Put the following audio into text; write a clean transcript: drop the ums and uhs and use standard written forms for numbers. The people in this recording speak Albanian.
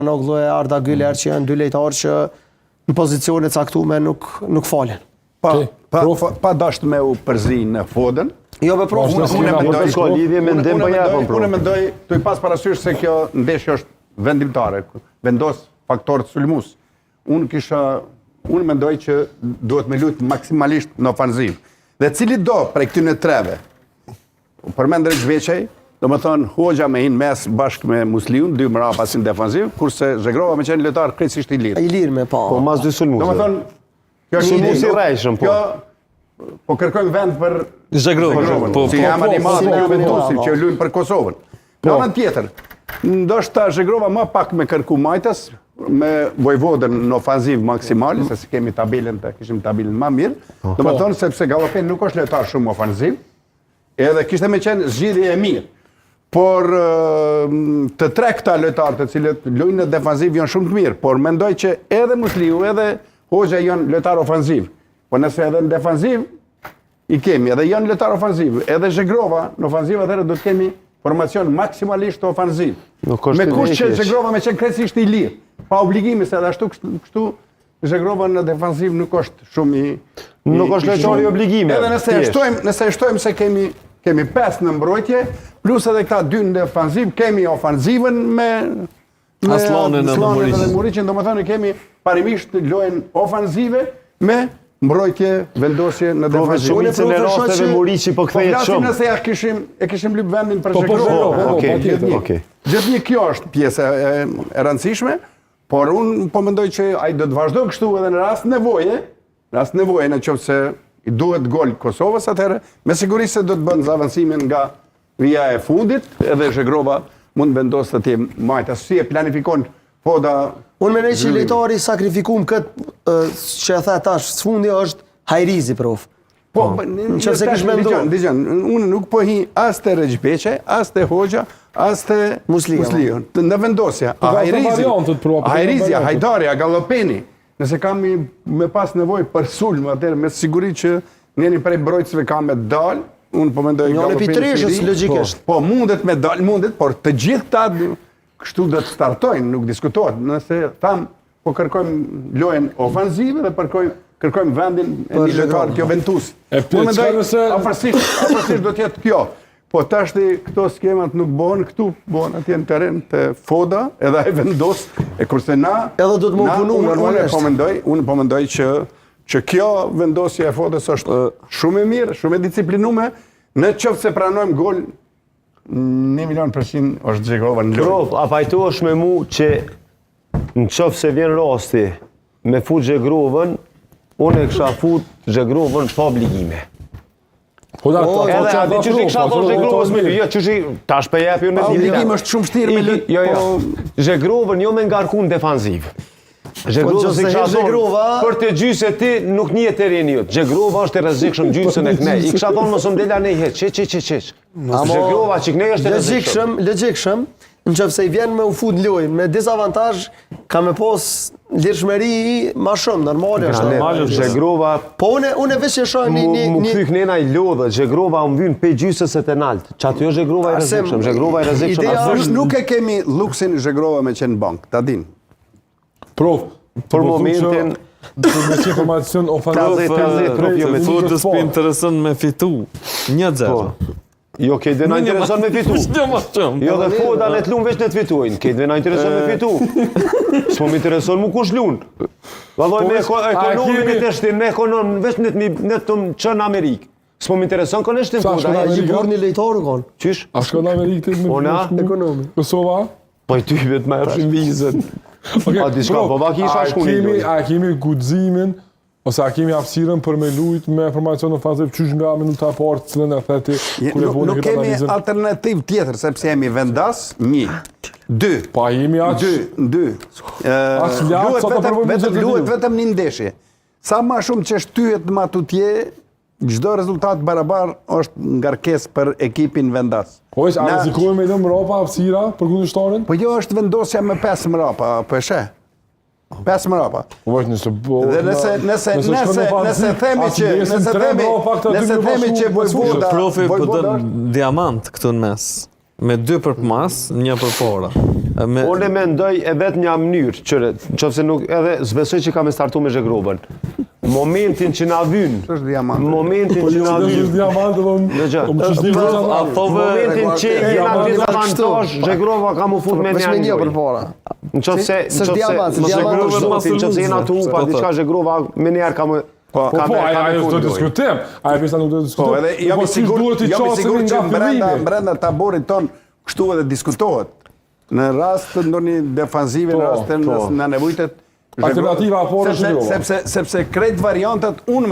Noglu e Arda Güler që janë dy lojtarë që në pozicione caktuar nuk falen. Pa dasht me u përzi në Foden. Jo me prof, unë mendoj të i pas parasysh se kjo ndeshje është vendimtare, vendos faktorët sulmues. Unë mendoj që duhet me luajtë maksimalisht në ofanziv. Dhe cili do prej këtyre treve, përmend Rexveçaj, do më thonë Hoxha me hinë mes bashkë me Musliun, dy mrapa si në defanziv, kurse Zhegrova me qenë lojtar krejtësisht i lirë. I lirë me pa. Po mas dy sulmuese. Do më thonë, kjo është sulmues i rrejshëm, po. Po kërkojmë vend për Zhegrovën. Si jam animat në Juventusin që luajnë për Kosovën. Në anën tjetër, ndoshta Zhegrova më pak me kërku majtas, me Vojvodën në ofanziv maksimal, se si kemi kishim tabelën më mirë. Do më thonë sepse Gallopin nuk është lojtar shumë ofanziv, edhe kishte me qenë zgjidhje e mirë. Por të tre këta lojtarë të cilët luajnë në defanziv janë shumë të mirë, por mendoj që edhe Musliu, edhe Hoxha janë lojtar ofanziv. Po nëse edhe në defanziv i kemi, edhe janë lojtar ofanziv, edhe Zhegrova në ofanziv, atëherë do të kemi formacion maksimalisht ofanziv. Me kusht që Zhegrova me qenë krejtësisht i lirë, pa obligimi se edhe ashtu kështu Zhegrova në defanziv nuk është shumë i... Nuk është lojtar i obligime. Edhe nëse e shtojmë se kemi 5 në mbrojtje, plus edhe këta 2 në defanziv, kemi ofanzivën me Aslanin dhe Muriqin, do më thënë kemi parimisht lojën ofanzive me mbrojtje, vendosje në defanziv. Shumicën e rasteve Muriqi po kthehet shumë. Nëse e kishim lyp vendin për Zhegrovën. Gjithnjë kjo është pjesë e rëndësishme, por unë po mendoj që ai do të vazhdojë kështu edhe në rast nevoje, në qoftë se i duhet gol Kosovës atëherë, me siguri se do të bën avancimin nga vija e fundit, edhe Zhegrova mund vendos të jetë majtas, si e planifikon Foda. Unë mendoj që lojtari sakrifikuar këtë që e tha tash sfundi është Hajrizi, prof. Po, nëse kish menduar, unë nuk po hi as te Rexveçaj, as te Hoxha, as te Musliu. Në vendosja, Hajrizi, Hajdaria, Gallopeni, nëse kam me pas nevojë për sulm, atëherë me siguri që njëri prej mbrojtësve ka me dal, unë po mendoj Gallopeni logjikisht. Po mundet me dal, por të gjithë ta kështu do të startojnë, nuk diskutohet. Nëse tham, po kërkojmë lojën ofanzive dhe kërkojmë vendin e një lojtar kjo Juventus. Unë mendoj afërsisht do të jetë kjo. Po tashti këto skemat nuk bëhen këtu, bëhen atje në terren te Foda, edhe ai vendos, e kurse na edhe do të më punu normalisht. Unë po mendoj që kjo vendosje e Fodës është shumë e mirë, shumë e disciplinuar, në qoftë se pranojmë gol 1.000.000% është Zhegrova në lojë. Prof, a pajtohesh me mu që në qoftë se vjen rasti me fut Zhegrovën, unë e kisha fut Zhegrovën pa obligime. Edhe a di çuçi kisha thonë Zhegrovës me jo çuçi tash po jap unë me obligim është shumë vështirë me lutë. Jo. Zhegrovën jo me ngarkun defanziv. Zhegrova për të gjysë ti nuk njihet terreni jot. Zhegrova është e rrezikshëm gjysën e kënej. I kisha thonë mos më dela nej hiç. Zhegrova që kënej është e rrezikshëm. Logjikshëm, nëse i vjen me u fut lojë me dezavantazh, ka me pos lirshmëri më shumë, normale është. Zhegrova, po unë veç e shoh një më kthy kënena i lodhë. Zhegrova u vjen pe gjysës së penalt. Çat jo Zhegrova e rrezikshëm. Zhegrova e rrezikshëm. Nuk e kemi luksin Zhegrova me qenë bank, ta din. Prof, për momentin me informacion ofanziv Fodës për intereson me fitu 1-0. Jo, këtë na intereson me fitu. Jo dhe Foda në të lunë veç në të fitojnë. Këtë na intereson me fitu. S'po më intereson mu kush lunë. Valloj me ekonomin e të shtin, me ekonom veç në të qënë Amerikë. S'po më intereson kënë shtin Foda. A gjithur një lejtarë konë? Qysh? A shko në Amerikë të me ekonomi? Kosova? Po i ty vetë me rëshim vizën. A diçka po vaki isha shkullin. A kemi guximin ose a kemi hapësirën për me lujt me informacion ofanziv qysh nga minuta e parë cilën e theti kur e voni nuk këtë kemi analizën. alternativë tjetër sepse jemi vendas 1, 2. Pa jemi aq 2. Duhet vetëm një ndeshje. Sa më shumë që shtyhet më tutje, çdo rezultat barabar është ngarkesë për ekipin vendas. Po a rrezikojmë edhe mrapa hapësira për kundërshtarin? Po jo është vendosja me 5 mrapa, po e sheh. 5 mrapa. Po vetë nëse Dhe nëse themi që Vojvoda Profi po dën diamant këtu në mes. Me 2 përmas, 1 përpara. Unë e mendoj e vetë një mënyrë, qëfëse nuk edhe zbesoj që kam e startu me Zhegrovën. Momentin që na vynë, Është diamant. momentin që na Është vynë, diamant dhe momentin që jena dizavantazh, Zhegrova ka më fut me Veç me një njëri. përpara. Nëse jena të upa, diçka Zhegrova me njerë ka më... Po, ajo do të diskutim. Ajo pjesa nuk do të Po, diskutim. edhe jam i sigurt që brenda taborit ton kështu edhe diskutohet. Në rast të ndonjë defanzive, në rast të në nevojtet Alternativa apo Zhegrova. sepse krejt variantet unë